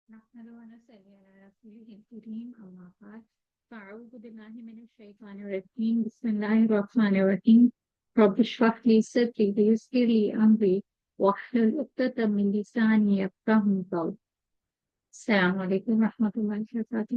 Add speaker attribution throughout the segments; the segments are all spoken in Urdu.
Speaker 1: نحمده ونصلي على رسوله الكريم أما بعد فأعوذ بالله من الشيطان الرجيم بسم الله الرحمن الرحيم رب اشرح لي صدري ويسر لي أمري واحلل عقدة من لساني يفقهوا قولي. السلام عليكم ورحمة الله وبركاته.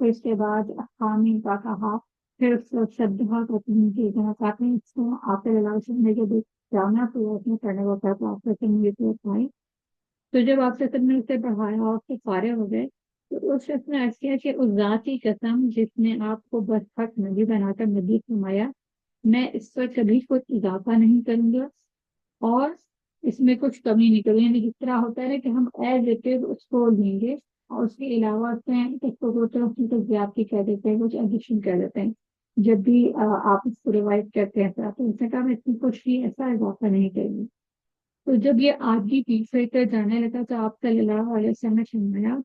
Speaker 1: پھر اس کے بعد حامین کا کہا، پھر اس کو شدہ کو تین کی جناب اس کو آپ صلی اللہ علیہ وسلم نے جو جامعہ پورا اس میں کرنے ہوتا ہے تو آپ سے یہ پڑھائی، تو جب آپ سے نے اسے پڑھایا اور اس سے فارغ ہو گئے تو اس شخص نے عرض کیا کہ اس ذات کی قسم جس نے آپ کو برحق نبی بنا کر نبی فرمایا، میں اس پر کبھی کچھ اضافہ نہیں کروں گا اور اس میں کچھ کمی نہیں کروں، یعنی جس طرح ہوتا ہے کہ ہم ایز اٹ از اس کو لیں گے اور اس کے علاوہ اس میں کچھ کو زیادتی کہہ دیتے ہیں، کچھ ایڈیشن کہہ دیتے ہیں، جب بھی آپ اس کو ریوائز کرتے ہیں تو اس نے کہا میں اس میں کچھ بھی ایسا اضافہ نہیں کروں گی۔ تو جب یہ آدمی پیچھے کر جانے لگا تو آپ صلی اللہ علیہ وسلم نے فرمایا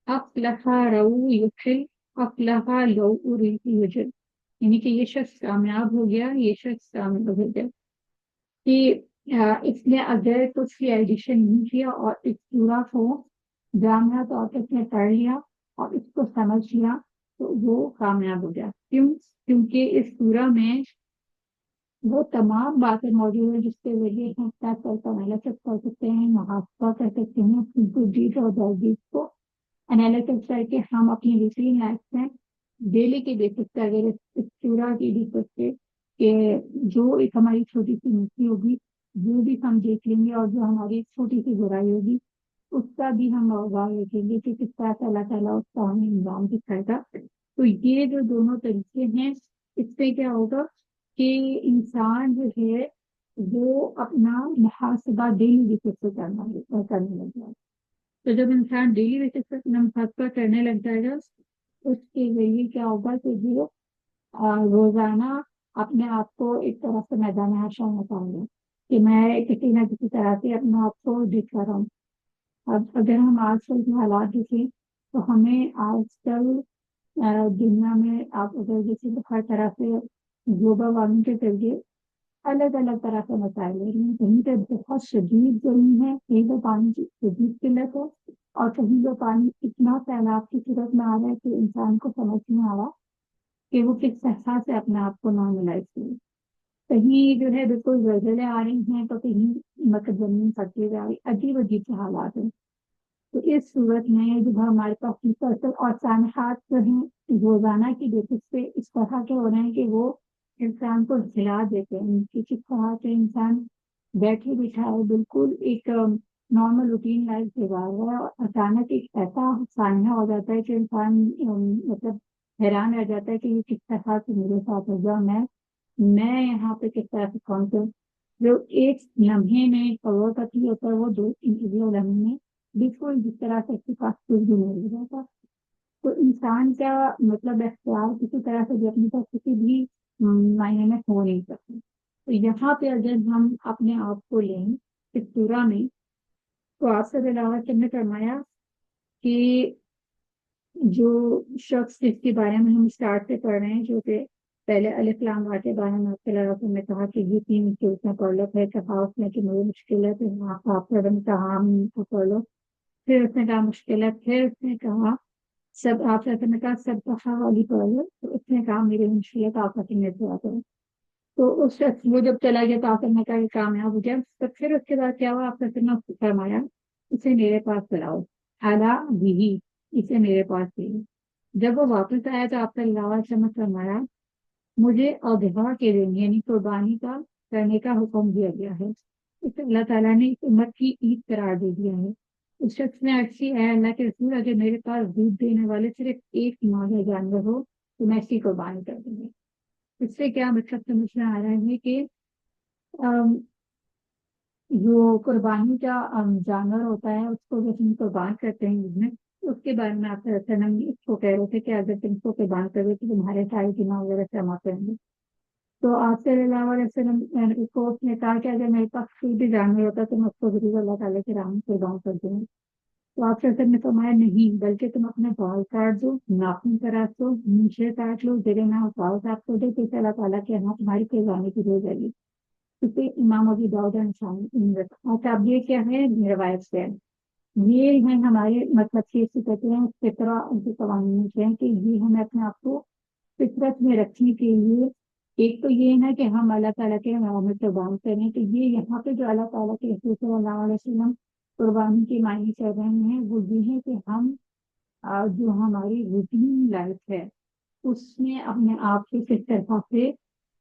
Speaker 1: افلح رو یفل افلح لو اريد یجل، یعنی کہ یہ شخص کامیاب ہو گیا، یہ شخص کامیاب ہو گیا کہ اس نے اگر کچھ بھی ایڈیشن نہیں کیا اور اس پورا کو جامعہ طور پر اس نے پڑھ لیا اور اس کو سمجھ لیا تو وہ کامیاب ہو گیا۔ کیونکہ اس پورا میں وہ تمام باتیں موجود ہیں جس کے ذریعے ہم انالیسس کر سکتے ہیں، محاسبہ کر سکتے ہیں گڈ اور بیڈ ڈیڈ کو انالیسس کر کے ہم اپنی روٹین لائف میں ڈیلی کے بیسس پہ اگر اس پورا کی ڈسکس سے کہ جو ایک ہماری چھوٹی سی نیکی ہوگی وہ بھی ہم دیکھ لیں گے اور جو ہماری چھوٹی سی برائی ہوگی اس کا بھی ہم اوغام دیکھیں گے کہ کس طرح سے اللہ تعالیٰ اس کا ہمیں انجام دکھائے گا۔ تو یہ جو دونوں طریقے ہیں اس سے کیا ہوگا کہ انسان جو ہے وہ اپنا محاسبہ ڈیلی بیسس پہ کرنے لگ جائے۔ تو جب انسان ڈیلی بیسس پہ اپنا محاسبہ کرنے لگ جائے گا اس کے ذریعے کیا ہوگا کہ وہ روزانہ اپنے آپ کو ایک طرح سے میدان حشر میں پاؤں گا کہ میں کسی نہ کسی طرح سے اپنے آپ کو دکھ رہا ہوں۔ اب اگر ہم آج کل کے حالات دیکھیں تو ہمیں آج کل دنیا میں آپ اگر دیکھیں تو ہر طرح سے گلوبل وارمنگ کے ذریعے الگ الگ طرح کے مسائل ہیں، کہیں پہ بہت شدید گرمی ہے، کہیں پہ پانی کی شدید قلت ہے اور کہیں پہ پانی اتنا سیلاب کی صورت میں آ رہا ہے کہ انسان کو سمجھ نہیں آ رہا کہ وہ کس طرح سے اپنے آپ کو نارملائز کرے۔ کہیں جو ہے بالکل زلزلے آ رہی ہیں تو کہیں مطلب زمین پھٹتی جا رہی، عجیب عجیب سے حالات ہیں۔ تو اس صورت میں جب ہمارے پاس مسلسل اور سانحات جو ہیں روزانہ کی بیسس پہ اس طرح کے ہو رہے ہیں کہ وہ انسان کو ہلا دیتے ہیں کہ کس طرح سے انسان بیٹھے بٹھائے بالکل ایک نارمل روٹین لائف گزار رہا ہے اور اچانک ایک ایسا سانحہ ہو جاتا ہے کہ انسان مطلب حیران رہ جاتا ہے کہ یہ کس طرح سے میرے ساتھ ہو گیا، میں یہاں پہ کس طرح سے کون جو ایک لمحے میں کروڑپتی ہوتا ہے وہ دو تین لمحے میں بالکل جس طرح سے اس کے پاس کچھ بھی نہیں جاتا۔ تو انسان کا مطلب اختیار کسی طرح سے بھی اپنی پاس کسی بھی معنی میں ہو نہیں سکتی۔ تو یہاں پہ اگر ہم اپنے آپ کو لیں اس پورا میں تو آپ سے علاوہ نے فرمایا کہ جو شخص جس کے بارے میں ہم اسٹارٹ سے پڑھ رہے ہیں جو کہ پہلے الف لام را کے بارے میں صلی اللہ علیہ وسلم نے کہا کہ یہ تین کے اس میں پڑھ لو، پھر کہا اس نے کہ مجھے مشکل ہے، پھر آپ کہا پڑھ لو، پھر اس نے کہا مشکل ہے، پھر اس نے کہا سب آپ نے کہا سب کہا والی پڑھ لو، تو اس نے کہا میرے مشکل ہے تو آپ کرو۔ تو اس شخص وہ جب چلا گیا تو آپ نے کہا کہ کامیاب ہو گیا، تو پھر اس کے بعد کیا ہوا آپ نے فرمایا اسے میرے پاس بلاؤ، اعلیٰ بھی اسے میرے پاس بھی۔ جب وہ واپس آیا تو آپ صلی اللہ علیہ وسلم نے فرمایا مجھے اضحیٰ کے دن یعنی قربانی کا کرنے کا حکم دیا گیا ہے، اس سے اللہ تعالیٰ نے اس امت کی عید قرار دے دیا ہے۔ اس شخص نے عرض کی اے اللہ کے رسول اگر میرے پاس دودھ دینے والے صرف ایک مادہ جانور ہو تو میں اس کی قربانی کر دوں گی۔ اس سے کیا مطلب سمجھ میں آ رہا ہے کہ جو قربانی کا جانور ہوتا ہے اس کو جب ہم قربان کرتے ہیں عید میں اس کے بارے میں آپ اس کو کہہ رہے تھے کہ اگر تم کو قربان کرو تو تمہارے سارے گناہ وغیرہ جمع کریں گے۔ تو آپ صلی اللہ علیہ وسلم کو اس نے کہا کہ اگر میرے پاس کوئی بھی جانور ہوتا تو میں اس کو ضرور اللہ تعالیٰ کے راہ میں قربان کر دوں گی۔ تو آپ نے فرمایا نہیں بلکہ تم اپنے بال کاٹ دو، ناخن کراٹ دو، نیچے کاٹ لو، جگہ نہ اٹھاؤ آپ کو دے تو اللہ تعالیٰ کے یہاں تمہاری قربانی کی جائے گی۔ اسے امام ابی داؤد انسان اچھا اب یہ کیا ہے روایت سے یہ ہے ہمارے مطلب کہ اسے کہتے ہیں فطرہ ان کے قوانین سے ہیں کہ یہ ہمیں اپنے آپ کو فطرت میں رکھنے کے لیے ایک تو یہ ہے کہ ہم اللہ تعالیٰ کے نام میں قربان کریں، تو یہ یہاں پہ جو اللہ تعالیٰ کے رسول صلی اللہ علیہ وسلم قربانی کے معنی کر رہے ہیں وہ یہ ہے کہ ہم جو ہماری روٹین لائف ہے اس میں اپنے آپ کو کس طرح سے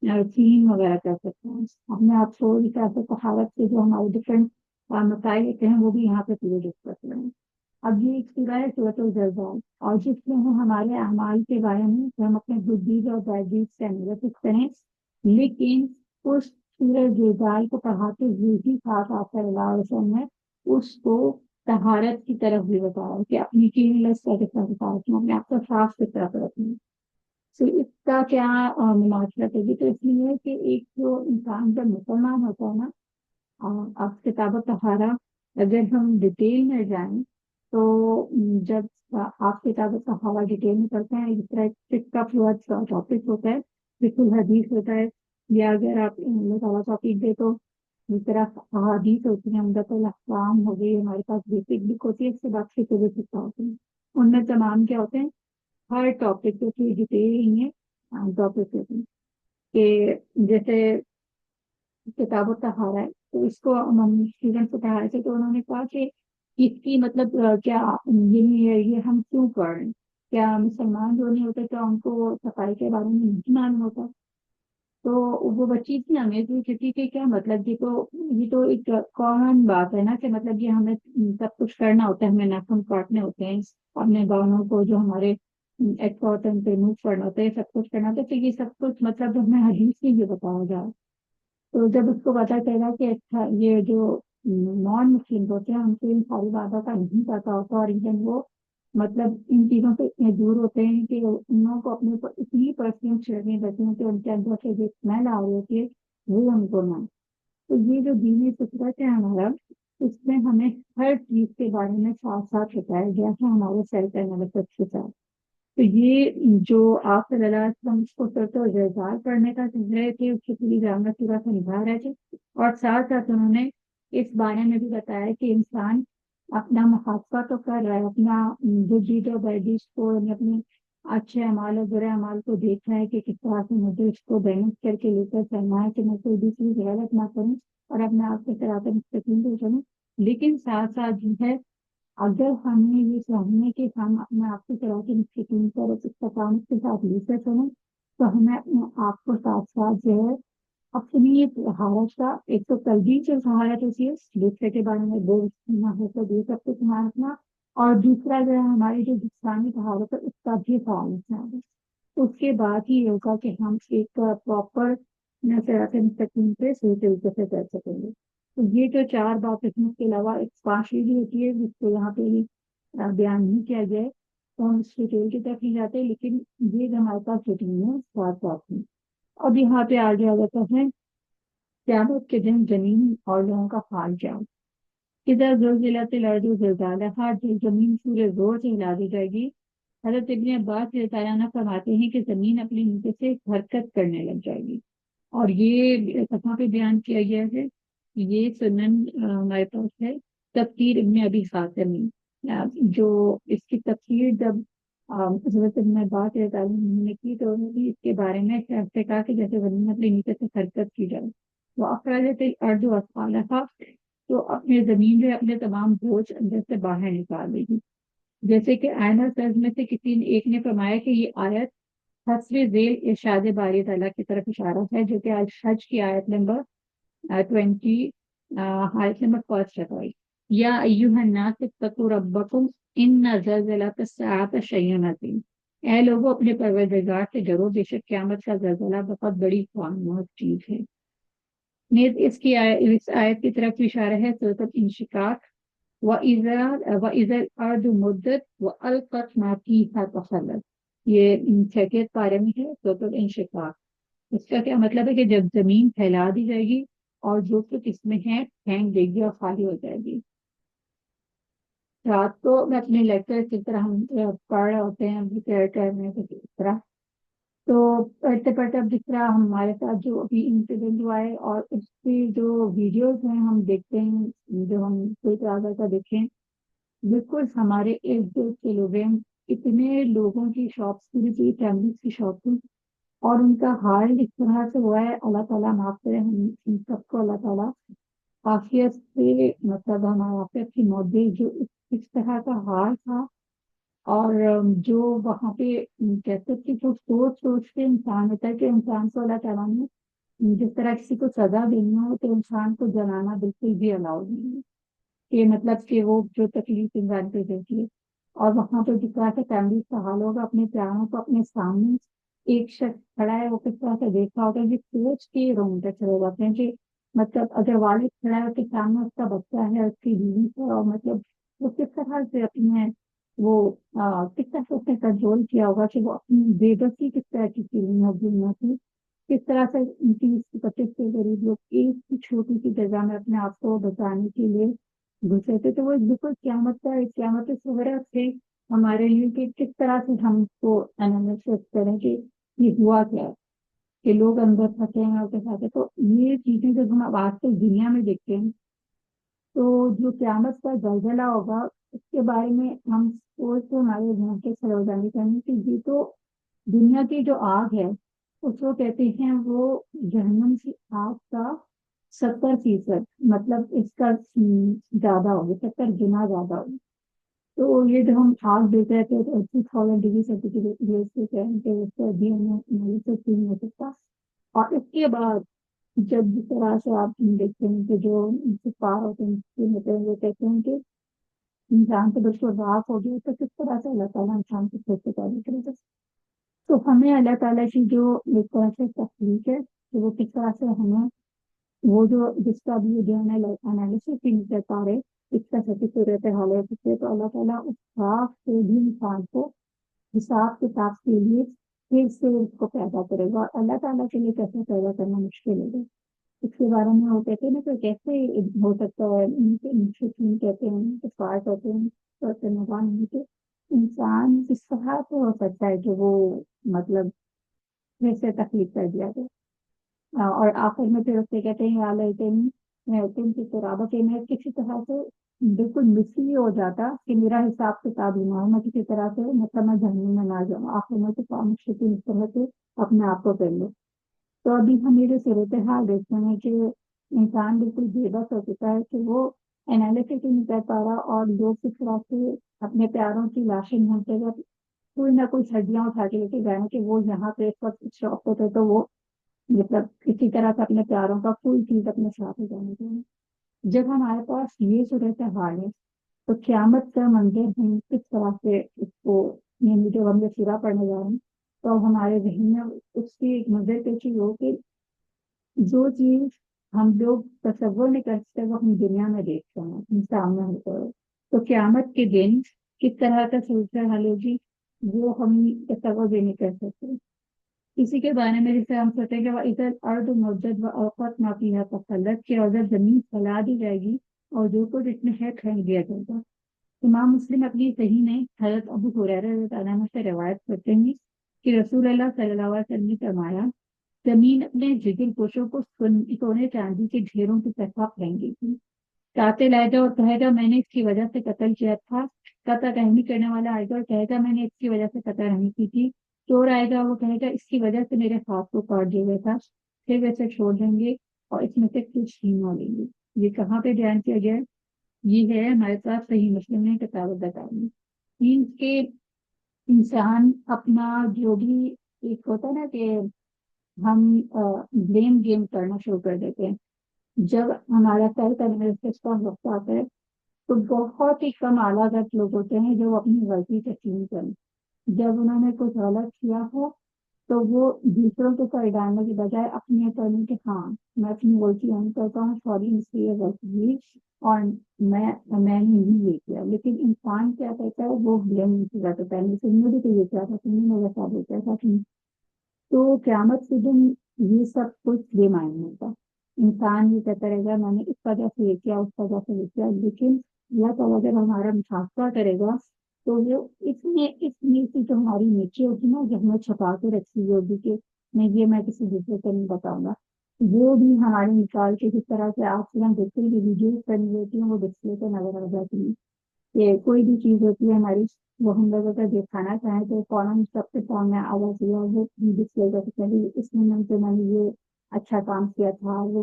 Speaker 1: کلین وغیرہ کر سکتے ہیں، اپنے آپ کو اس طرح سے طہارت سے جو ہمارے ڈفرینٹ مسائل ہوتے ہیں وہ بھی یہاں پہ پورے ڈسکس کرتے ہیں۔ اب یہ ایک سورہ ہے سورۃ الزلزال، اور جس میں ہم ہمارے اعمال کے بارے میں کہ ہم اپنے گڈ ڈیڈ اور بیڈ ڈیڈ سے انالیسس کریں، لیکن اس سورہ زلزال کو پڑھاتے ہوئے ہی خاص آپ صلی اللہ علیہ وسلم نے اس کو طہارت کی طرف بھی بتایا کہ اپنی کلینس کا کس طرح بتایا کہ اپنے آپ کو صاف ستھرا رکھیں۔ تو اس کا کیا مماثلت ہوگی؟ تو اس لیے کہ ایک جو انسان جب مسلمان ہوتا ہے نا، اب کتاب و طہارہ اگر ہم ڈیٹیل میں جائیں تو جب آپ کتاب و طہارہ ڈیٹیل میں کرتے ہیں، اس طرح فقہ کا پورا ٹاپک ہوتا ہے، فقہ الحدیث ہوتا ہے، یا اگر آپ اللہ تعالیٰ ٹاپک دے تو اس طرح احادیث ہوتی ہیں، عمدۃ الاحکام ہو گئی، ہمارے پاس بیسک بک ہوتی ہے، اس کے بعد فقہ فقہ ہوتے ہیں، ان میں تمام کیا ہوتے ہیں، ہر ٹاپک کی ڈیٹیل میں ٹاپک ہوتے ہیں کہ جیسے کتاب و طہارہ ہے تو اس کو ہم اسٹوڈنٹ کو پڑھائے تھے تو انہوں نے کہا کہ اس کی مطلب کیا یہ ہم کیوں پڑھ رہے ہیں؟ کیا مسلمان جو نہیں ہوتے تو ان کو صفائی کے بارے میں نہیں معلوم ہوتا؟ تو وہ بچی تھی ہمیں پوچھی تھی کہ کیا مطلب یہ تو ایک کامن بات ہے نا کہ مطلب یہ ہمیں سب کچھ کرنا ہوتا ہے، ہمیں ناخن کاٹنے ہوتے ہیں، اپنے گاؤں کو جو ہمارے ایکسپورٹن پہ منہ پڑنا ہوتا ہے، سب کچھ کرنا ہوتا ہے، تو یہ سب کچھ مطلب ہمیں حدیث میں یہ بتایا جائے۔ تو جب اس کو پتا چلا کہ اچھا یہ جو نان مسلم ہوتے ہیں ان کو ان ساری باتوں کا نہیں پتا ہوتا، اور ایون وہ مطلب ان چیزوں سے اتنے دور ہوتے ہیں کہ ان لوگوں کو اپنے اوپر اتنی پرفیوم چھڑکنے دیتے ہیں کہ ان کے اندر سے جو اسمیل آ رہی ہوتی ہے وہ ہم کو نہ۔ تو یہ جو دینی فطرت ہے ہمارا، اس میں ہمیں ہر چیز کے بارے میں ساتھ ساتھ بتایا گیا ہے ہمارے سیلف انالیسس کے ساتھ۔ تو یہ جو آپ صلی اللہ علیہ وسلم کو سرت و زلزال پڑھنے کا سمجھ رہے تھے، اس کی پوری جامع پورا سمجھا رہے تھے، اور ساتھ ساتھ انہوں نے اس بارے میں بھی بتایا کہ انسان اپنا محاسبہ تو کر رہا ہے، اپنا گڈ ڈیڈ اور بیڈ ڈیڈ کو، یعنی اپنے اچھے اعمال اور برے اعمال کو دیکھ رہا ہے کہ کس طرح سے مجھے اس کو بیلنس کر کے لے کر چلنا ہے کہ میں کوئی بھی چیز غلط نہ کروں اور اپنے آپ کے صراط مستقیم پہ چلوں۔ لیکن ساتھ ساتھ جو ہے، اگر ہم نے یہ چاہیے کہ ہم اپنے آپ کو چلا کے مستقیم پر استقامت کے ساتھ لے کر چلیں، تو ہمیں اپنے آپ کو ساتھ ساتھ جو ہے اپنی طہارت کا، ایک تو قلبی جو طہارت ہوتی ہے، دوسرے کے بارے میں بول نہ ہو تو یہ سب کو دھیان رکھنا، اور دوسرا جو ہے ہماری جو جسمانی طہارت ہے اس کا بھی خیال رکھنا ہے۔ اس کے بعد ہی ہوگا کہ ہم ایک پراپر صراط مستقیم پہ صحیح طریقے سے کر سکیں گے۔ تو یہ جو چار بات اس کے علاوہ ایک پانچویں بھی ہوتی ہے جس کو یہاں پہ بیان نہیں کیا گیا ہے، تو ہم اس ڈیٹیل کی طرف نہیں جاتے، لیکن یہ جو ہمارے پاس روٹین ہے ساتھ ساتھ میں۔ اب یہاں پہ آگے آ جاتا ہے قیامت کے دن زمین اور لوگوں کا حال کیا ہو۔ ادھر زلزلۃ الارض زلزالہا، جو زمین پورے زور سے ہلا دی جائے گی۔ حضرت ابن عباس رضی اللہ عنہ فرماتے ہیں کہ زمین اپنے نیچے سے حرکت کرنے لگ جائے گی، اور یہ کہاں پہ بیان کیا گیا ہے؟ یہ سنن ہمارے پاس ہے تفسیر ابن ابی حاتم میں۔ جو اس کی تفسیر جب حضرت ابن عباس رضی اللہ عنہ نے کی تو انہوں نے اس کے بارے میں ایسے کہا کہ جیسے زمین اپنے نیچے سے حرکت کی جائے، وہ اخرجت الارض اثقالہا، تو اپنے زمین جو ہے اپنے تمام بوجھ اندر سے باہر نکال دے گی۔ جیسے کہ آئینہ سرز میں سے کسی ایک نے فرمایا کہ یہ آیت حسب ذیل ارشاد باری تعالیٰ کی طرف اشارہ ہے، جو کہ حج کی آیت نمبر 20 آیت نمبر فرسٹ ہے۔ یا ایھا الناس اتقوا ربکم ان زلزلۃ الساعۃ شیء عظیم، اے لوگوں اپنے پروردگار سے ڈرو، بے شک قیامت کا زلزلہ بہت بڑی خواہناک چیز ہے۔ نیز اس آیت کی طرف اشارہ ہے سورۃ الانشقاق، وَإِذَا الْأَرْضُ مُدَّتْ وَأَلْقَتْ مَا فِيهَا تَخَلَّتْ، یہ 6 پارے میں ہے سورۃ الانشقاق۔ اس کا کیا مطلب ہے کہ جب زمین پھیلا دی جائے گی اور جو کچھ اس میں ہے پھینک دے گی اور خالی ہو جائے گی۔ رات کو میں اپنے لیکچر کی طرح ہم پڑھ رہے ہوتے ہیں پریپیئر کرنے کی طرح، تو پڑھتے پڑھتے اب جس طرح ہمارے ساتھ جو ابھی انسیڈنٹ ہوا ہے اور اس کی جو ویڈیوز ہیں ہم دیکھتے ہیں، جو ہم کوئی طرح کا دیکھیں، بالکل ہمارے ارد گرد کے لوگ ہیں، اتنے لوگوں کی شاپس کی فیملیز کی شاپ تھی، اور ان کا حال اس طرح سے ہوا ہے، اللہ تعالیٰ معاف کرے ہم ان سب کو، اللہ تعالیٰ عافیت سے، مطلب ہمارا عافیت کی موت دے، جو اس طرح کا حال تھا۔ اور جو وہاں پہ کہتے ہیں کہ جو سوچ سوچ کے انسان ہوتا ہے کہ انسان کو اللہ تعالیٰ نے جس طرح کسی کو سزا دینی ہو تو انسان کو جلانا بالکل بھی الاؤ نہیں ہے، کہ مطلب کہ وہ جو تکلیف انسان پہ دیتی ہے۔ اور وہاں پہ جس طرح سے فیملی کا حال ہوگا، اپنے پیاروں کو اپنے سامنے ایک شخص کھڑا ہے، وہ کس طرح سے دیکھا ہوگا کہ سوچ کے رونگٹے کھڑے ہو جاتے ہیں کہ مطلب اگر والد کھڑا ہے اس کے سامنے، اس کا بچہ ہے، اس کی بیوی ہے، اور مطلب وہ کس طرح سے اپنے وہ کس طرح سے اس نے کنٹرول کیا ہوگا کہ وہ اپنی بے بسی کس طرح کی فیلنگ ہے دنیا کی، کس طرح سے 30-35 کے غریب لوگ ایک ہی چھوٹی سی جگہ میں اپنے آپ کو بچانے کے لیے گھسے تھے۔ تو وہ ایک بالکل قیامت کا ایک قیامت صغرا سے ہمارے لیے کہ کس طرح سے ہم کو انالیسس کریں کہ یہ ہوا کیا ہے، کہ لوگ اندر پھنسے ہیں اور کے ساتھ ہے۔ تو یہ چیزیں جب ہم آج کل دنیا میں دیکھتے ہیں تو جو قیامت کا زلزلہ ہوگا اس کے بارے میں ہم سوچ کے ہمارے ذہن کے کھڑے ہو جانے چاہیے کہ یہ تو دنیا کی جو آگ ہے اس کو کہتے ہیں وہ جہنم کی آگ کا 70%، مطلب اس کا زیادہ ہوگا، 70 گنا زیادہ ہوگا۔ تو یہ جو ہم آگ دیتے رہتے ہیں تو 80,000 ڈگری سینٹی گریڈ کہ اس سے ابھی ہمیں انالیسس نہیں ہو سکتا۔ اور اس کے بعد جب جس طرح سے آپ دیکھتے ہیں کہ جو پار ہوتے ہیں وہ کہتے ہیں کہ انسان تو بالکل راف ہو گیا، تو کس طرح سے اللہ تعالیٰ انسان کو پھر سے پیدا کرے گا۔ تو ہمیں اللہ تعالیٰ کی جو ایک طرح سے تخلیق ہے کہ وہ کس طرح سے ہمیں وہ جو جس کا بھی جو ہے انالیسس بھی نہیں کر پا رہے اس کا سچی صورت حال ہے، تو اللہ تعالیٰ اس خواب سے بھی انسان کو حساب کتاب کے لیے پھر سے اس کو پیدا کرے گا، اور اللہ تعالیٰ کے لیے کیسے پیدا کرنا مشکل ہوگا اس کے بارے میں وہ کہتے ہیں نا کہ کیسے ہو سکتا ہے کہتے ہیں کہ پارٹ ہوتے ہیں کہ انسان کس طرح سے ہو سکتا ہے کہ وہ مطلب پھر سے تخلیق کر دیا گیا۔ اور آخر میں پھر اس سے کہتے ہیں یا لیتنی میں تم کی قرابہ کہ میں کسی طرح سے بالکل مسی ہو جاتا کہ میرا حساب کتاب ہی نہ ہو، میں کسی طرح سے مطلب میں جہنم میں نہ جاؤں، آخر میں تو کام مشکل اس طرح سے اپنے آپ کو کر لو۔ تو ابھی ہم یہ جو صورتحال دیکھتے ہیں کہ انسان بالکل بے بس ہو چکا ہے کہ وہ انالیسس ہی نہیں کر پا رہا، اور لوگ کس طرح سے اپنے پیاروں کی لاشیں ڈھونڈتے ہوئے کوئی نہ کوئی ہڈیاں اٹھا کے لے کے جائیں کہ وہ یہاں پہ اس وقت شوق ہوتے تو وہ مطلب کسی طرح سے اپنے پیاروں کا کوئی چیز اپنے ساتھ ہو جانے چاہیے۔ جب ہمارے پاس یہ صورتحال ہے تو قیامت کا منظر ہم کس طرح سے اس کو یعنی جو ہم یہ سورہ پڑھنے جا رہے ہیں تو ہمارے ذہن میں اس کی ایک نظر پیشی ہو کہ جو چیز ہم لوگ تصور نہیں کر سکتے وہ ہم دنیا میں دیکھتے ہیں، ہم سامنے ہوتا ہے۔ تو قیامت کے دن کس طرح کا صورتحال ہوگی وہ ہم تصور بھی نہیں کر سکتے۔ اسی کے بارے میں جیسے ہم سوچیں کہ وہ ادھر ارد مدت و اوقات نافیہ تسلط کے اگر زمین پھیلا دی جائے گی اور جو کچھ اس میں ہے پھینک دیا جائے گا۔ امام مسلم اپنی صحیح میں حضرت ابو ہریرہ رضی اللہ عنہ سے روایت کرتے ہیں کہ رسول اللہ صلی اللہ علیہ وسلم نے فرمایا زمین اپنے جگر پوشوں کو سونے چاندی کے ڈھیروں کی طرح پھینک دی تھی، قاتل آئے گا اور کہے گا میں نے اس کی وجہ سے قتل کیا تھا، قطع رحمی کرنے والا آئے گا اور کہے گا میں نے اس کی وجہ سے قطع رحمی کی تھی، چور آئے گا وہ کہے گا اس کی وجہ سے میرے ہاتھ کو کاٹ دیا گیا تھا، پھر ویسے چھوڑ دیں گے اور اس میں سے کچھ ہی نہ لیں گے۔ یہ کہاں پہ بیان کیا گیا ہے؟ یہ ہے ہمارے پاس صحیح مسلم نے کتاب بتائی ان کے انسان اپنا جو بھی ایک ہوتا ہے نا کہ ہم بلیم گیم کرنا شروع کر دیتے ہیں۔ جب ہمارا سر انالیسس کا وقت آتا ہے تو بہت ہی کم اعلیٰ درجے لوگ ہوتے ہیں جو اپنی غلطی تسلیم کریں۔ جب انہوں نے کچھ غلط کیا ہو تو وہ دوسروں کو سر ڈالنے کی بجائے اپنی کرنے کہ ہاں میں اپنی غلطی نہیں کرتا ہوں، سوری اس لیے غلطی ہوئی اور میں نے نہیں یہ کیا۔ لیکن انسان کیا کہتا ہے وہ بلیم نہیں کرتا، پہلے سے مجھے تو یہ کیا تھا تم نے میرے ساتھ یہ کیا تھا تم۔ تو قیامت کے دن یہ سب کچھ بے معنی ہوتا، انسان یہ کہتا رہے گا میں نے اس وجہ سے یہ کیا اس وجہ سے یہ کیا، لیکن اللہ تعالیٰ جب ہمارا محاسبہ کرے گا تو وہ اتنی سی جو ہماری نیچے ہوگی نا جو ہمیں چھپا کے رکھی ہوئی ہوگی کہ نہیں یہ میں کسی دوسرے کو نہیں بتاؤں گا، وہ بھی ہماری نکال کے جس طرح سے آپ سے ہم دیکھتے ہیں ویڈیوز کرنی ہوتی ہیں وہ ڈسپلے پہ نظر آ جاتی ہیں کہ کوئی بھی چیز ہوتی ہے ہماری وہ ہم لوگ اگر دکھانا چاہیں تو فوراً سب کے سامنے آ جاتی ہے، وہ ڈسپلے کر سکتے ہیں اس میں نے یہ اچھا کام کیا تھا، وہ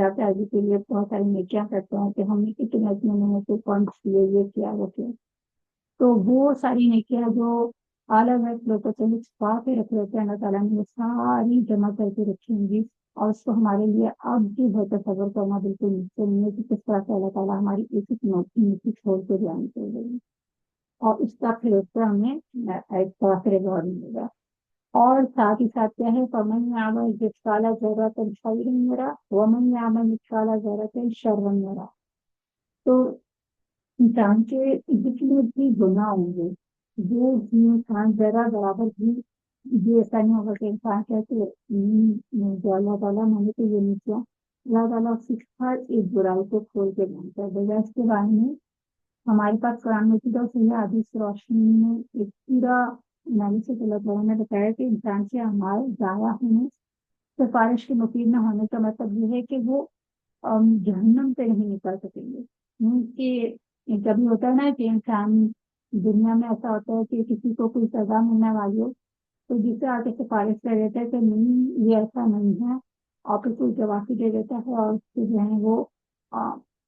Speaker 1: آگے کے لیے بہت ساری نیکیاں کرتے ہیں کہ ہم نے کتنے اتنے سے کون کیے یہ کیا وہ کیا۔ تو وہ ساری نیکیاں جو الگ الگ لوگوں سے چھپا کے رکھ لیتے ہیں، اللہ تعالیٰ نے وہ ساری جمع کر کے رکھی ہوں گی، اور اس کو ہمارے لیے اب بھی بہت تصور کرنا بالکل ممکن نہیں ہے کہ کس طرح سے اللہ تعالیٰ ہماری ایک ایک نیکی چھوڑ کے بیان کر دے گی، اور اس کا پھر اس سے ہمیں ایک طرح سے ریوارڈ ملے گا۔ اور ساتھ ہی ساتھ کیا ہے، فَمَن يَعْمَلْ مِثْقَالَ ذَرَّةٍ خَيْرًا يَرَهُ وَمَن يَعْمَلْ مِثْقَالَ ذَرَّةٍ شَرًّا يَرَهُ۔ تو انسان کے جتنے بھی گناہ ہوں گے، جو بھی انسان ذرا برابر بھی، یہ ایسا نہیں ہوگا کہ انسان کہتے جو اللہ تعالیٰ میں نے تو یہ نہیں کیا، اللہ تعالیٰ اس کی ہر ایک برائی کو کھول کے جانتا ہے۔ بجائے اس کے بارے میں ہمارے پاس قرآن مجید اور صحیح حدیث کی روشنی میں ایک پورا انالیسس اللہ تعالیٰ نے بتایا کہ انسان کے اعمال ضائع ہونے، سفارش کے مفید نہ ہونے کا مطلب یہ ہے کہ وہ جہنم سے نہیں نکل سکیں گے۔ کہ کبھی ہوتا ہے نا کہ انسان دنیا میں ایسا ہوتا ہے کہ کسی کو کوئی سزا ملنے والی ہو تو جسے آ کے سفارش کر دیتا ہے کہ نہیں یہ ایسا نہیں ہے، اور پھر کوئی گواہی دے دیتا ہے اور اس سے جو ہے وہ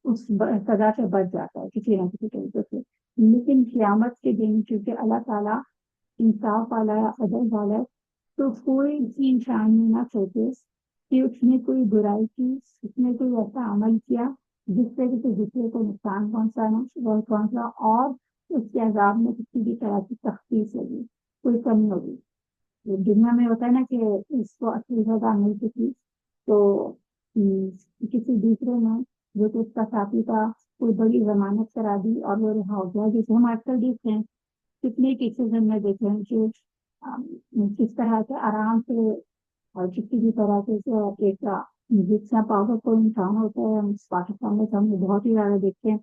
Speaker 1: اس سزا سے بچ جاتا ہے کسی نہ کسی طریقے سے۔ لیکن قیامت کے دن چونکہ اللہ تعالیٰ انصاف والا ہے، عدل والا ہے، تو کوئی بھی انسان یہ نہ سوچے کہ اس نے کوئی برائی کی، اس نے کوئی ایسا عمل کیا جس سے کسی دوسرے کو نقصان پہنچا اور اس کے عذاب میں کسی بھی طرح کی تخفیف ہوگی، کوئی کمی ہوگی۔ دنیا میں ہوتا ہے نا کہ اس کو اصلی سزا مل چکی تو کسی دوسرے نے جو کہ اس کا ساتھی تھا کوئی بڑی ضمانت کرا دی اور وہ رہا ہو گیا، جسے ہم اکثر دیکھتے ہیں کتنے کیسز میں دیکھتے ہیں کہ کس طرح سے آرام سے اور کسی بھی طرح سے ایک جتنا پاورفل انسان ہوتا ہے، ہم پاکستان میں ہم بہت ہی زیادہ دیکھتے ہیں،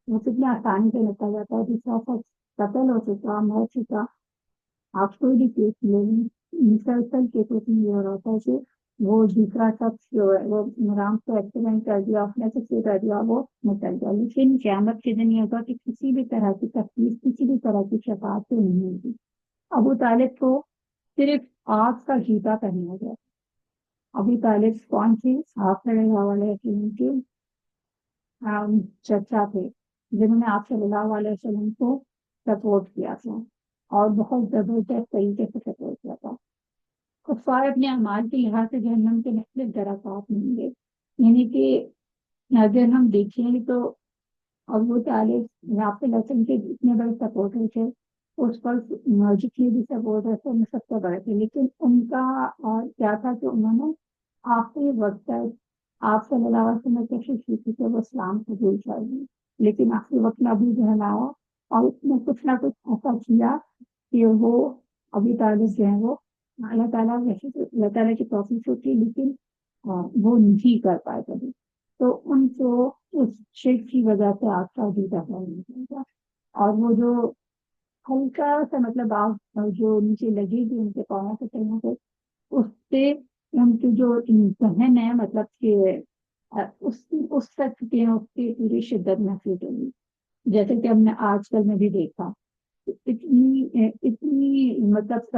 Speaker 1: وہ کتنی آسانی سے نپٹا جاتا ہے، جس طرح قتل ہو چکا، مر چکا، آپ کوئی بھی کیس لے لیں، مسلسل کیسز میں یہ ہوتا ہے کہ وہ دوسرا شخص جو ہے وہ آرام سے ایکسیڈنٹ کر دیا، اپنے سے کر دیا، وہ نکل گیا۔ لیکن قیامت کے دن یہ ہوگا کہ کسی بھی طرح کی تکلیف، کسی بھی طرح کی شفاعت تو نہیں ہوگی۔ ابو طالب کو صرف آگ کا جوتا پہنایا گیا۔ ابو طالب کون تھے؟ آپ صلی اللہ علیہ وسلم کے چچا تھے، جنہوں نے آپ صلی اللہ علیہ وسلم کو سپورٹ کیا تھا اور بہت زبردست طریقے سے سپورٹ کیا تھا۔ کفار اپنے اعمال کے لحاظ سے جہنم کے مختلف درجات ملیں گے، یعنی کہ اگر ہم دیکھیں تو ابو طالب آپ صلی اللہ علیہ وسلم کے اتنے بڑے سپورٹر تھے، اس پر جتنے بھی سپورٹر تھے ان سب سے بڑے تھے، لیکن ان کا اور کیا تھا کہ انہوں نے آخری وقت تک آپ صلی اللہ علیہ وسلم نے کوشش کی تھی کہ وہ اسلام قبول کر لیں، لیکن آخری وقت میں ابھی جو ہے آیا اور اس نے کچھ نہ کچھ ایسا کیا کہ وہ ابھی طالب جو ہے وہ اللہ تعالیٰ اللہ تعالیٰ کی توفیق ہوتی، لیکن وہ نہیں کر پائے کبھی، تو ان کو اس شرک کی وجہ سے آگ کا بھی دفعہ نہیں ہوگا، اور وہ جو ہلکا سا مطلب آگ جو نیچے لگے گی ان کے پاؤں سے کہیں سے، اس سے ان کی جو ذہن ہے مطلب کہ اس تک کے اس کی پوری شدت محسوس ہوگی، جیسے کہ ہم نے آج کل میں بھی دیکھا اتنی مطلب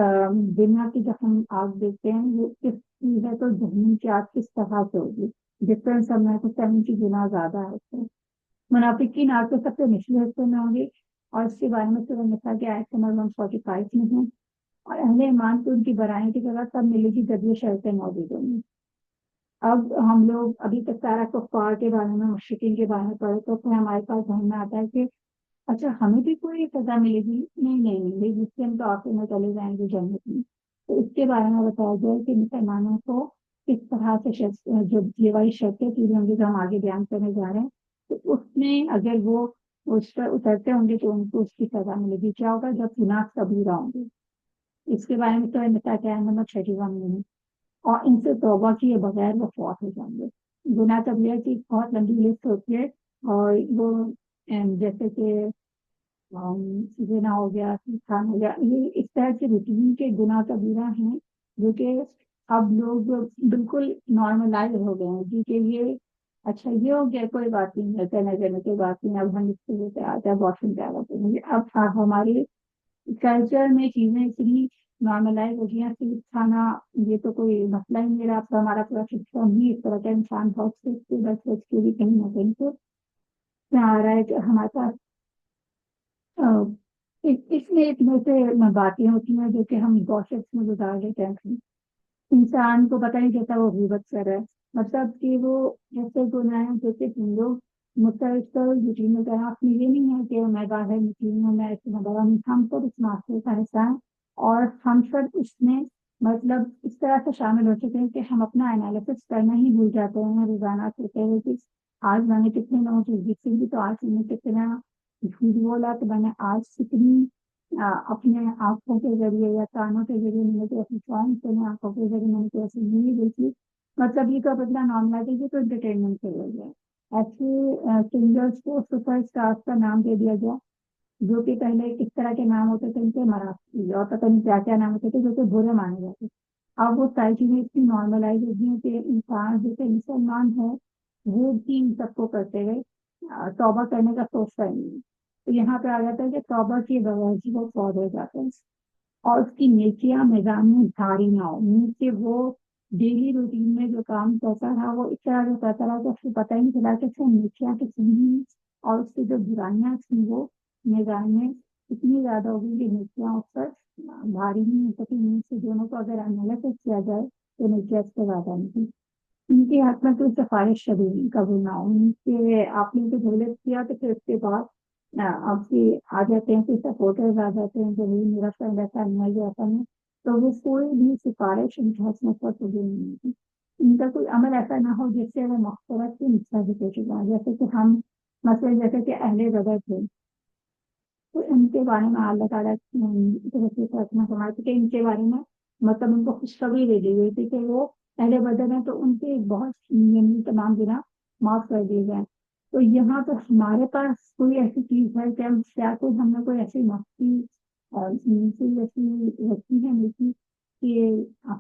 Speaker 1: دنیا کی جب ہم آگ دیکھتے ہیں وہ کس چیز ہے، تو ذہن کی آگ کس طرح سے ہوگی، ڈفرینس ہم نے کچھ 70 گنا زیادہ ہے اس سے۔ منافقین آگ کے سب سے نچلے حصے میں ہوں گے، اور اس کے بارے میں سورہ نساء کی آیت نمبر 145 میں ہے، اور اہل ایمان کو ان کی برائیوں کی جگہ سب ملے گی جب یہ شرطیں موجود ہوں گی۔ اب ہم لوگ ابھی تک سارا کفار کے بارے میں، مشرکین کے بارے میں پڑھے تو پھر ہمارے پاس ذہن میں آتا ہے کہ اچھا ہمیں بھی کوئی سزا ملے گی؟ نہیں نہیں نہیں، جس سے ہم تو آخر میں چلے جائیں گے جنت میں۔ تو اس کے بارے میں بتایا جائے کہ مسلمانوں کو کس طرح سے جو یہ والی شرطیں پوری ہوں گی جو ہم آگے بیان کرنے جا رہے ہیں، تو اس میں اگر وہ اس پر اترتے ہوں گے تو ان کو اس کی سزا ملے گی۔ کیا ہوگا؟ جب گناہ کبیرہ ہوں گے، اس کے بارے میں تو بتایا گیا ہے نمبر 31 میں، اور ان سے توبہ کیے بغیر وہ فوت ہو جائیں گے۔ گناہ کبیرہ کی بہت لمبی لسٹ ہوتی ہے، اور وہ جیسے کہ زنا ہو گیا، خان ہو گیا، یہ اس طرح کے روٹین کے گناہ کبیرہ ہیں جو کہ اب لوگ بالکل نارملائز ہو گئے ہیں، جی کہ یہ اچھا یہ ہو گیا کوئی بات نہیں ہے، کہنے دینے کوئی بات نہیں، اب ہم اس کے لیے آتے ہیں واش روم پیدا کریں گے۔ اب ہمارے کلچر میں چیزیں اتنی نارملائز ہو گئی ہیں کہ کھانا یہ تو کوئی مسئلہ ہی نہیں رہا، اب تو ہمارا پورا سسٹم ہی اس طرح کا انسان بہت سے بچ بچ کے بھی کہیں نہ کہیں سے آ رہا ہے کہ ہمارے پاس
Speaker 2: اس میں اتنے سے باتیں ہوتی ہیں جو کہ ہم گوسپس میں گزار لیتے ہیں. انسان کو پتہ نہیں چلتا وہ غیبت کر رہا ہے. مطلب کہ وہ ایسے گناہ ہیں جو کہ ہم لوگ مسلسل روٹین میں کریں. آپ یہ نہیں ہے کہ میں باہر نکلی ہوں میں اتنا بڑا نہیں. ہم سب اس معاشرے کا حصہ ہیں اور ہم سب اس میں مطلب اس طرح سے شامل ہو چکے ہیں کہ ہم اپنا انالیسس کرنا ہی بھول جاتے ہیں روزانہ. سوچتے ہوئے کہ آج میں نے کتنے لوگوں کی عزت کی تو آج میں نے کتنا جھوٹ بولا تو میں نے آج کتنی اپنے آنکھوں کے ذریعے یا کانوں کے ذریعے میں نے تو اپنی چوائن سے آنکھوں کے ذریعے میں نے تو ایسی نہیں دیکھی. مطلب یہ کا بدلا نارملائز ہے تو انٹرٹینمنٹ کے لیے ایسے سنگرس کو سپر اسٹارس کا نام دے دیا گیا جو کہ پہلے کس طرح کے نام ہوتے تھے ان کے مراٹھی اور پتہ نہیں کیا کیا نام ہوتے تھے جو کہ برے مانے جاتے. اب وہ ساری چیزیں اتنی نارملائز ہوتی ہیں کہ انسان جیسے مسلمان ہے وہ بھی ان سب کو کرتے ہوئے توبہ کرنے کا سوچتا ہی نہیں. تو یہاں پہ آ جاتا ہے کہ توبہ کے بغیر ہی وہ فوت ہو جاتے ہیں اور اس کی نیکیاں میدان میں جاری نہ ہو. کہ وہ ڈیلی روٹین میں جو کام کرتا رہا وہ اس طرح سے کرتا رہا تو اس کو پتہ ہی نہیں چلا کہ اس سے نیکیاں کتنی ہیں اور اس کی جو برائیاں تھیں وہ میدان میں اتنی زیادہ ہوگی کہ نیکیاں اس پر بھاری نہیں ہو سکی. ان سے دونوں کو اگر انالیسس کیا جائے تو نیکیاں اس سے زیادہ نہیں تھی. ان کے حق میں کوئی سفارش شبیر قبول نہ ہو. ان کے آپ نے جو دولت کیا تو پھر اس کے بعد آپ کی آ جاتے ہیں کوئی سپورٹرز آ جاتے ہیں جو میرا فرینڈ ایسا نہیں ہے جو ایسا نہیں تو وہ کوئی بھی سفارش ان کے حق میں قبول نہیں ہوتی. ان کا کوئی عمل ایسا نہ ہو جس سے وہ مغفرت کی مستحق ہو چکا ہے. جیسے کہ ہم مثلا جیسے کہ اہل بدر تھے تو ان کے بارے میں اللہ تعالیٰ کہ ان کے بارے میں مطلب ان کو خوشخبری دے دی گئی تھی کہ وہ اہل بدر ہیں تو ان کے بہت تمام گناہ معاف کر دیے گئے. تو یہاں پر ہمارے پاس کوئی ایسی چیز ہے کہ ہم کیا کوئی ہم نے کوئی ایسی مفتی نیکی ایسی رکھی ہے نیکی کہ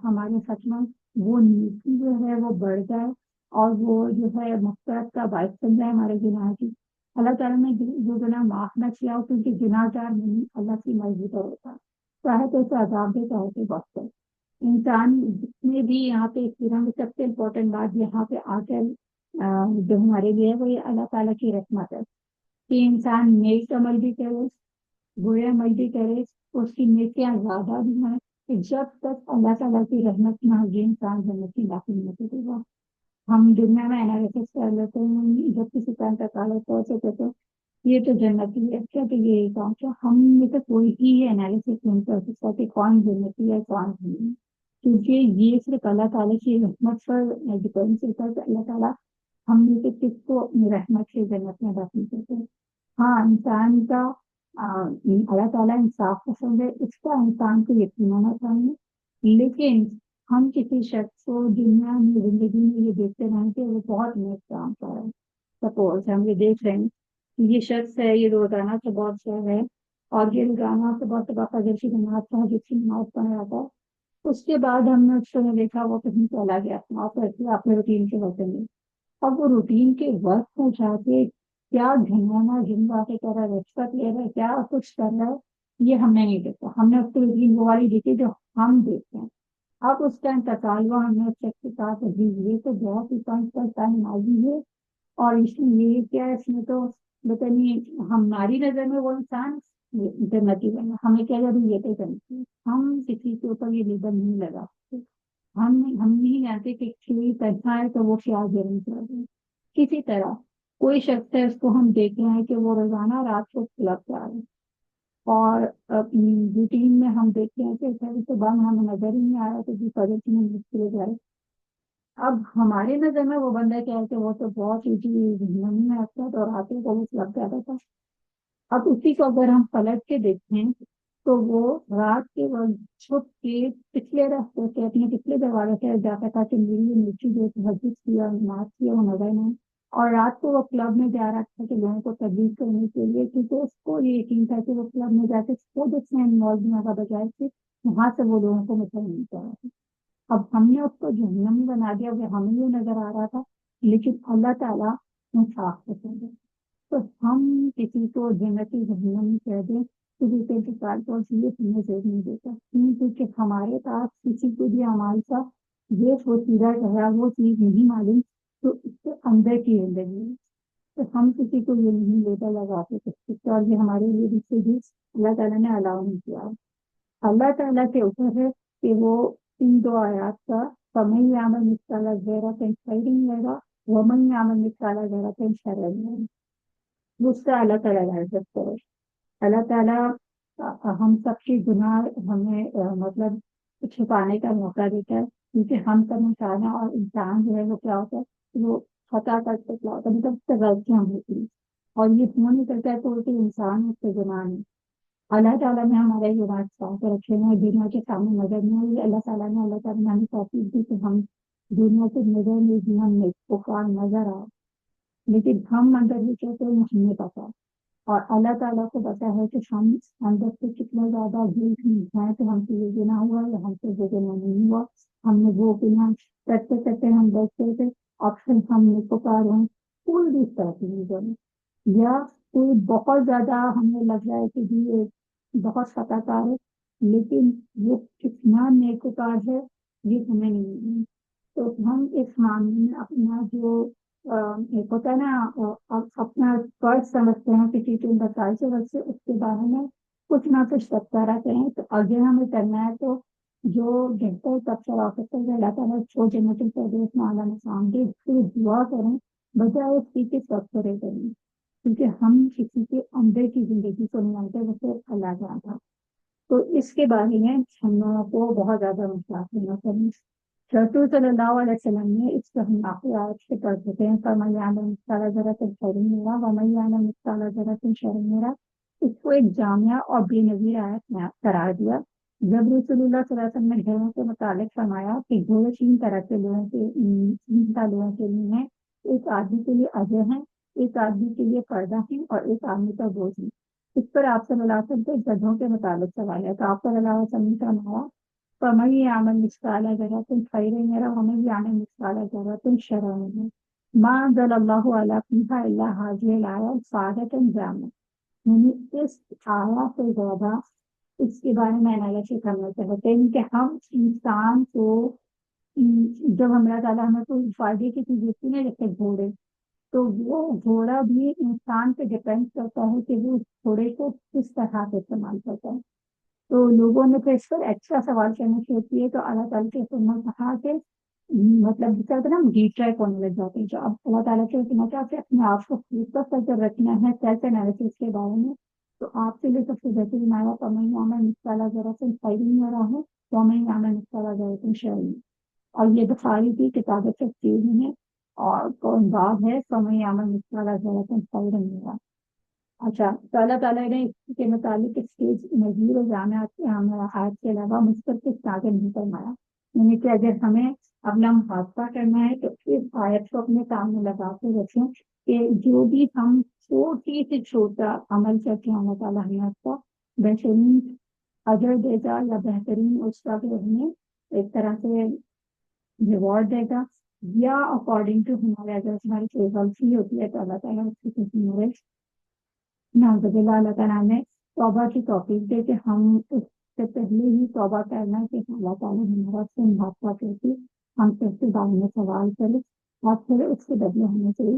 Speaker 2: ہمارے سچ میں وہ نیکی جو ہے وہ بڑھ جائے اور وہ جو ہے مغفرت کا باعث بن جائے ہمارے گناہ کی. اللہ تعالیٰ نے جو گناہ معاف نہ کیا ہو کیونکہ گناہ گار نہیں اللہ کی مرضی پر ہوتا چاہے تو اسے عذاب دے چاہے تو بخش دے. انسان جتنے بھی یہاں پہ سب سے امپورٹنٹ بات یہاں پہ آ کر جو ہمارے لیے ہے وہ یہ اللہ تعالیٰ کی رحمت ہے کہ انسان نیک عمل بھی کرے برے عمل بھی کرے اس کی نیکیاں زیادہ بھی ہیں کہ جب تک اللہ تعالیٰ کی رحمت نہ ہوگی انسان جنت کی داخل نہیں ہوگے گا. ہم دنیا میں انالیسس کر لیتے ہیں جب کسی ٹائم تک پہنچے تو یہ تو جنتی ہے کیا تو یہ کام کیا ہم میں سے کوئی ہی انالیسس نہیں کر سکتا کہ کون جنتی ہے کون نہیں. کیونکہ یہ صرف اللہ تعالیٰ کی رحمت پر ڈپینڈ کرتا ہے کہ اللہ تعالیٰ ہم میں سے کس کو اپنی رحمت سے جنت میں داخل کرتے ہیں. ہاں انسان کا اللہ تعالیٰ انصاف پسند ہے اس کا انسان کو یقین ہونا چاہیے. لیکن ہم کسی شخص کو دنیا میں زندگی میں یہ دیکھتے رہیں کہ وہ بہت نیک کام کر رہا ہے. سپوز ہم یہ دیکھ رہے ہیں کہ یہ شخص ہے یہ روزانہ سے بہت شہر ہے اور یہ روزانہ سے بہت فجر کی نماز کا جس کی نماز پڑھ رہا تھا. اس کے بعد ہم نے اس کو دیکھا وہ کہیں چلا گیا اپنے روٹین کے وقت میں اور وہ روٹین کے وقت میں جا کے کیا گھنانا جنگا کے کر رہا ہے رشوت لے رہا ہے کیا کچھ کر رہا ہے یہ ہم نے نہیں دیکھا. ہم نے اس کی روٹین وہ والی دیکھی جو ہم دیکھتے ہیں. اب اس کا انتقال ہوا ہم نے اس شخص کے ساتھ یہ تو بہت ہی کم ٹائم ماضی ہے اور اس میں یہ کیا ہے اس میں تو بتائیے ہماری نظر میں وہ انسان جنتی بنا ہمیں کیا ضروری ہے جنتی ہم کسی کے اوپر یہ لیبل نہیں لگا سکتے. ہم نہیں جانتے کہ کوئی پیسہ ہے تو وہ کیا جرم کر دیں. کسی طرح کوئی شخص ہے اس کو ہم دیکھتے ہیں کہ وہ روزانہ رات کو کلب جا رہے ہیں اور روٹین میں ہم دیکھتے ہیں کہ صبح میں ہمیں نظر ہی نہیں آ رہا کہ جی فجر کی مشکل جائے. اب ہماری نظر میں وہ بندہ کیا ہے کہ وہ تو بہت اونچی نہیں ہے اکثر اور آتے کو وہ لگ جاتا تھا. اب اسی کو اگر ہم پلٹ کے دیکھیں تو وہ رات کے وقت چھپ کے پچھلے راستے سے اپنے پچھلے دروازے سے جاتا تھا کہ میری نیچی جو تہجد کی اور نماز کی وہ نظر نہیں اور رات کو وہ کلب میں جا رہا تھا کہ لوگوں کو تجویز کرنے کے لیے کیونکہ اس کو یہ یقین تھا کہ وہ کلب میں جا کے خود اس میں انوالو ہونے کا بجائے کہ وہاں سے وہ لوگوں کو مطلب نہیں کر رہا تھا. اب ہم نے اس کو جہنم بنا دیا وہ ہمیں یہ نظر آ رہا تھا لیکن اللہ تعالیٰ انصاف پسند ہے. تو ہم کسی کو جنتی جہنم کہہ دیں کسی کے انتقال کو یہ سننے سے نہیں دیتا کیونکہ ہمارے پاس کسی کو بھی ہمارے ساتھ یہ سوچیدہ رہا وہ چیز نہیں معلوم تو اس کے اندر کی زندگی تو ہم کسی کو یہ نہیں لیبل لگا کے سکتے، اور یہ ہمارے لیے بھی اللہ تعالیٰ نے الاؤ نہیں کیا۔ اللہ تعالیٰ کے اوپر ہے کہ وہ ان دو آیات کا فَمَن يَعْمَلْ مِثْقَالَ ذَرَّةٍ خَيْرًا يَرَهُ وَمَن يَعْمَلْ مِثْقَالَ ذَرَّةٍ شَرًّا يَرَهُ، اس سے اللہ تعالیٰ عزت کرے۔ اللہ تعالیٰ ہم سب کی گناہ ہمیں مطلب چھپانے کا موقع دیتا ہے، کیونکہ ہم سب انسان ہیں، اور انسان جو ہے وہ کیا ہوتا ہے، وہ خطا کرتے کیا ہوتا ہے، مطلب غلطیاں ہوتی ہیں، اور یہ ہو نہیں کرتا ہے تو کہ انسان اس سے گناہ نہیں۔ اللہ تعالیٰ نے ہمارے یہ بات صاف رکھے ہیں، دنیا کے سامنے نظر نہیں ہوئی، اللہ تعالیٰ نے ہمیں توفیق دی کہ ہم دنیا کے نظر میں جنہوں میں پکار نظر آ، لیکن ہم اندر ہی کہتے ہیں نہیں پتا، اور اللہ تعالیٰ کو پتا ہے کہ ہم اندر سے کتنا زیادہ گلٹ ہیں کہ ہم سے یہ گناہ ہوا یا ہم سے وہ گناہ نہیں ہوا، ہم نے وہ گناہ کرتے کرتے ہم بیٹھتے تھے، اب پھر ہم نے پکار ہیں کوئی بھی اس طرح کی چیزوں میں، یا کوئی بہت زیادہ ہمیں لگ رہا ہے کہ جی یہ بہت خطا کار ہے، لیکن وہ کتنا نیکوکار ہے یہ ہمیں نہیں معلوم۔ تو ہم اس معاملے میں اپنا جو ایک ہوتا ہے نا اپنا فرض سمجھتے ہیں کسی کے بتائی سے وجہ سے، اس کے بارے میں کچھ نہ کچھ تبصرہ کریں، تو آگے ہمیں کرنا ہے تو جو بہتر تبصرہ ہو سکتا ہے اللہ تعالیٰ چھو جنت الفردوس میں اعلیٰ مقام دے، اس کی دعا کریں بجائے اس کی تبصرے کریں، کیونکہ ہم کسی کے اندر کی زندگی کو نہیں جانتے، وہ صرف اللہ جانتا۔ تو اس کے بارے میں ہم لوگوں کو بہت زیادہ محتاط ہونا چاہیے۔ رسول صلی اللہ علیہ وسلم نے اس کو ہم آخری آیت سے پڑھ چکے ہیں، فَمَن يَعْمَلْ مِثْقَالَ ذَرَّةٍ خَيْرًا يَرَهُ وَمَن يَعْمَلْ مِثْقَالَ ذَرَّةٍ شَرًّا يَرَهُ۔ اس کو ایک جامعہ اور بے نظیر آیت میں قرار دیا۔ جب رسول اللہ صلی اللہ علیہ وسلم نے گھروں کے متعلق فرمایا کہ گھوڑے تین طرح کے لوگوں کے لیے ہیں، ایک آدمی کے لیے اجر ہیں، ایک آدمی کے لیے فردہ ہیں، اور ایک آدمی کا بوجھ ہے۔ اس پر آپ صلی اللہ علیہ وسلم کے گدھوں کے متعلق سوال ہے، تو آپ صلی اللہ علیہ وسلم نے فرمایا فَمَن يَعْمَلْ مِثْقَالَ ذَرَّةٍ خَيْرًا يَرَهُ وَمَن يَعْمَلْ مِثْقَالَ ذَرَّةٍ شَرًّا يَرَهُ مَا أَنزَلَ اللَّهُ عَلَىٰ فِيهَا إِلَّا هَٰذِهِ الْآيَةُ فَائِدَةً جَامِعَةً، یعنی اس آیات سے زیادہ اس کے بارے میں انالیسس کرنا چاہتے ہیں کہ ہم انسان کو جب اللہ تعالیٰ ہمیں کوئی فائدے کی چیز دیتی ہے جیسے گھوڑے، تو وہ گھوڑا بھی انسان پہ ڈپینڈ کرتا ہے کہ وہ اس گھوڑے کو کس طرح سے استعمال کرتا ہے۔ تو لوگوں نے پھر اس پر ایکسٹرا سوال کرنے شروع کیے، تو اللہ تعالیٰ کے حکم کہا کہ مطلب جس طرح نا ہم ڈی ٹریک ہونے لگ جاتے ہیں، جو اب اللہ تعالیٰ کے حکم چاہتے اپنے آپ کو فوکس کر رکھنا ہے سیلف انالیسس کے بارے میں، تو آپ کے لیے سب سے بہترین آیا فَمَن يَعْمَلْ مِثْقَالَ ذَرَّةٍ خَيْرًا يَرَهُ وَمَن يَعْمَلْ مِثْقَالَ ذَرَّةٍ شَرًّا يَرَهُ، اور یہ بخاری کی کتاب تفسیر میں ہے، اور کون باب ہے فَمَن يَعْمَلْ مِثْقَالَ ذَرَّةٍ خَيْرًا يَرَهُ۔ اچھا، تو اللہ تعالیٰ نے اس کے متعلق اسٹیج نظیر و جامعہ آیت کے علاوہ مستقل کچھ نازل نہیں فرمایا، یعنی کہ اگر ہمیں اپنا محاسبہ کرنا ہے تو اس آیت کو اپنے سامنے لگا کے رکھیں کہ جو بھی ہم چھوٹی سے چھوٹا عمل کرتے ہیں اللہ تعالیٰ ہمیں اس کا بہترین اجر دے گا، یا بہترین اس کا بھی ہمیں ایک طرح سے ریوارڈ دے گا، یا اکارڈنگ ٹو ہمارے اگر ہماری کوئی غلطی ہوتی ہے تو اللہ تعالیٰ اس کی کسی اللہ تعالیٰ نے توبہ کی توفیق دے کہ ہم اس سے پہلے ہی توبہ کرنا کہ اللہ تعالیٰ ہمارا سے محاسبہ کر کے ہم سے اس کے بارے میں سوال کرے، اور پھر اس کے بدلے ہمیں سے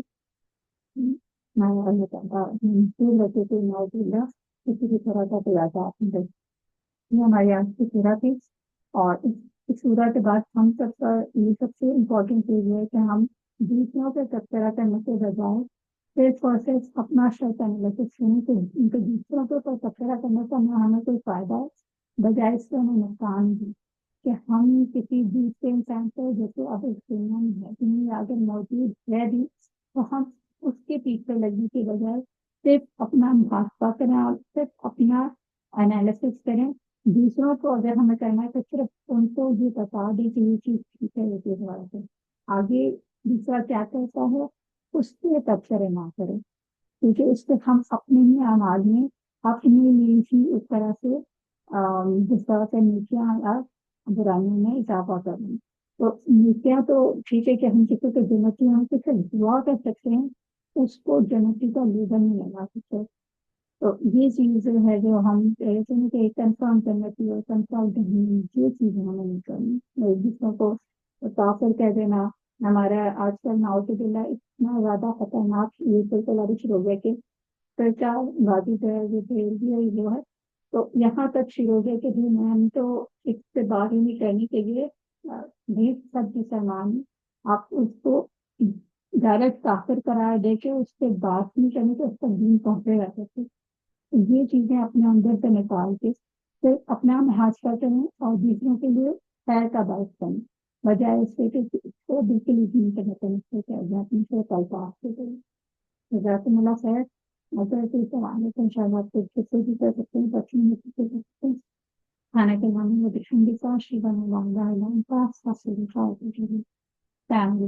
Speaker 2: کسی بھی طرح کا کوئی عذاب نہیں دے۔ یہ ہماری آج کی سورہ تھی، اور اس سورہ کے بعد ہم سب کا یہ سب سے امپورٹنٹ چیز ہے کہ ہم دوسروں سے تبصرہ کرنے کے بجائے صرف اور صرف اپنا شرط انالیسس کریں کہ ان کے دوسروں کے اوپر تبصرہ کرنے کا نہ ہمیں کوئی فائدہ ہے، بجائے اس سے ہمیں نقصان بھی، کہ ہم کسی دوسرے انسان کو جیسے اب اس دنیا میں ہے دنیا اگر موجود ہے بھی، تو ہم اس کے پیچھے لگنے کے بجائے صرف اپنا محاسبہ کریں اور صرف اپنا انالیسس کریں۔ دوسروں کو اگر ہمیں کرنا ہے تو صرف ان کو یہ بتا دیں کہ یہ چیز ٹھیک ہے، یہ دوبارہ سے آگے دوسرا کیا کہتا ہے اس کے تبصرے نہ کریں، کیونکہ اس سے ہم اپنے ہی اعمال میں اپنے لیے ہی اس طرح سے جس طرح سے نیکیاں یا برائیوں میں اضافہ کریں۔ تو نیکیاں تو ٹھیک ہے کہ ہم کسی کو جنتی ہم کسی دعا کر سکتے ہیں، اس کو جنتی کا لیبل نہیں لگا سکتے۔ تو یہ چیز ہے جو ہم کہتے ہیں کہ کنفرم کرنا چاہیے اور کنفرم یہ چیزیں ہمیں نہیں کرنی، ایک دوسروں کو کافر کہہ دینا ہمارا آج کل نعوذ باللہ اتنا زیادہ خطرناک یہ سلسلہ بھی شروع ہو گیا کہ پرچار بازی جو ہے تو یہاں تک شروع ہو گیا کہ بھی میم تو اس سے باہر ہی نہیں کرنے کے لیے بھی سب سامان آپ اس کو ڈائریکٹ کافر قرار دے کے اس سے بات نہیں کرنے سے اس تک دین پہنچے رہتے تھے. یہ چیزیں اپنے اندر سے نکال کے پھر اپنا محاذ کریں اور دوسروں کے لیے خیر کا باعث بنیں بجائے اس سے کہ اس کو بالکل ہی دین کے نتن سے اپنے سے کل کا آپ سے کریں. جزاکم اللہ خیر. اگر کوئی سوال ہے تو ان شاء اللہ آپ کو بھی کر سکتے ہیں بچوں میں کر سکتے ہیں. کھانا کے نام میں دشمن بھی کا شیبہ میں واندہ ہے ان کا فیملی